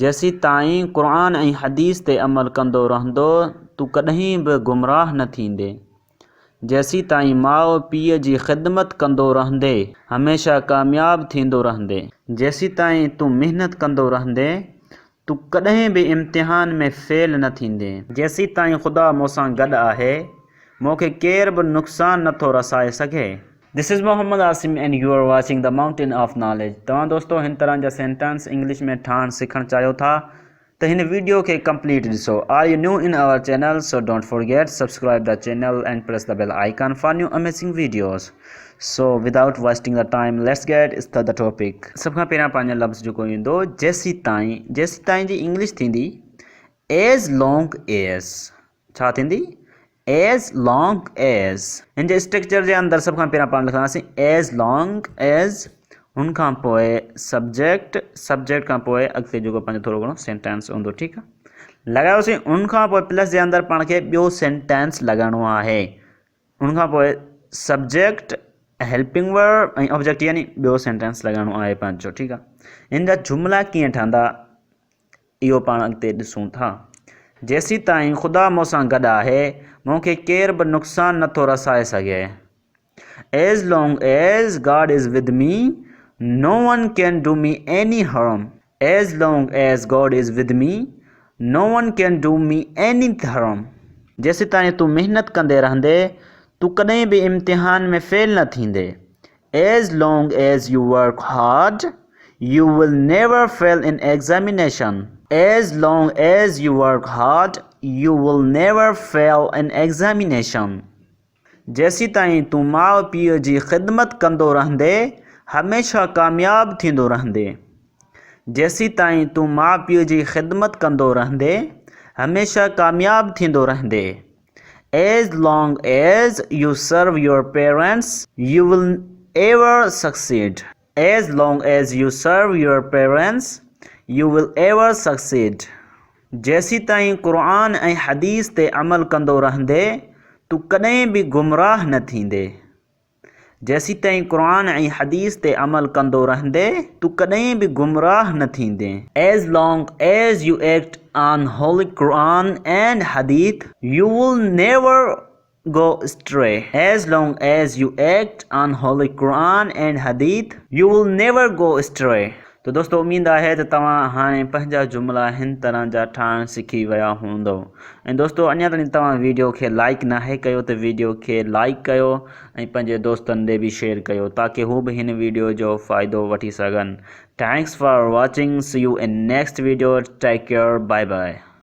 जेसी ताईं क़ुरान ऐं हदीस ते अमल कंदो रहंदो तूं कॾहिं बि गुमराह न थींदे। जेसी ताईं माउ पीउ जी ख़िदमत कंदो रहंदे हमेशह कामयाब थींदो रहंदे। जेसी ताईं तूं महिनत कंदो रहंदे तूं कॾहिं बि इम्तिहान में फेल न थींदे। जेसी ताईं ख़ुदा मूंसां गॾु आहे मूंखे केर बि नुक़सान नथो रसाए सघे। This is Mohammad Asim and you are watching the Mountain of Knowledge। तव्हां दोस्तों हिन तरह जा सेंटेंस इंग्लिश में ठाहिण सिखण चाहियो था त हिन वीडियो खे कंप्लीट ॾिसो। Are you new in our channel? So don't forget subscribe the channel and press the bell icon for new amazing videos। So without wasting the time let's get start the topic। सभ खां पहिरियां पंहिंजो लफ़्ज़ जेको ईंदो जेसी ताईं जी English थींदी as long as। छा थींदी? as long as। इन जे स्ट्रक्चर जे अंदरि सभ खां पहिरियां पाण लिखंदासीं as long as, हुन खां पोइ सब्जेक्ट खां पोइ अॻिते जेको पंहिंजो थोरो घणो सेंटेंस हूंदो। ठीकु आहे, लॻायोसीं। उन खां पोइ प्लस जे अंदरि पाण खे ॿियो सेंटेंस लॻाइणो आहे। उन खां पोइ सब्जेक्ट, हेल्पिंग वर्ब ऐं ऑब्जेक्ट, यानी ॿियो सेंटेंस लॻाइणो आहे पंहिंजो। ठीकु आहे, इन जा जुमिला कीअं ठहंदा इहो पाण अॻिते ॾिसूं था। जेसी ताईं ख़ुदा मूंसां गॾु आहे मूंखे केर बि नुक़सान नथो रसाए सघे। As long as God is with me, no one can do me any harm। As long as God is with me, no one can do me any harm। जेसी ताईं तूं महिनत कंदे रहंदे तूं कॾहिं बि इम्तिहान में फेल न थींदे। As long as you work hard, you will never fail in examination। As long as you work hard, you will never fail in examination। जेसी ताईं तूं माउ पीउ जी ख़िदमत कंदो रहंदे हमेशह कामयाब थींदो रहंदे। जेसी ताईं तूं माउ पीउ जी ख़िदमत कंदो रहंदे हमेशह कामयाब थींदो रहंदे। As long as you serve your parents, you will ever succeed। As long as you serve your parents, you will ever succeed। जेसी ताईं क़ुरान ऐं हदीस ते अमल कंदो रहंदे तूं कॾहिं बि गुमराह न थींदे। जेसी ताईं क़ुरान ऐं हदीस ते अमल कंदो रहंदे तूं कॾहिं बि गुमराह न थींदे। As long as you act on holy Quran and Hadith, you will never go astray। As long as you act on holy Quran and Hadith, you will never go astray। तो दोस्तों उम्मीद आहे त तव्हां हाणे पंहिंजा जुमिला हिन तरह जा ठाहिण सिखी विया हूंदव। ऐं दोस्तों अञा ताईं तव्हां वीडियो खे लाइक नाहे कयो त वीडियो खे लाइक कयो ऐं पंहिंजे दोस्तनि ॾे बि शेयर कयो ताकी हू बि हिन वीडियो जो फ़ाइदो वठी सघनि। Thanks for watching. See you in next video. Take care. Bye by.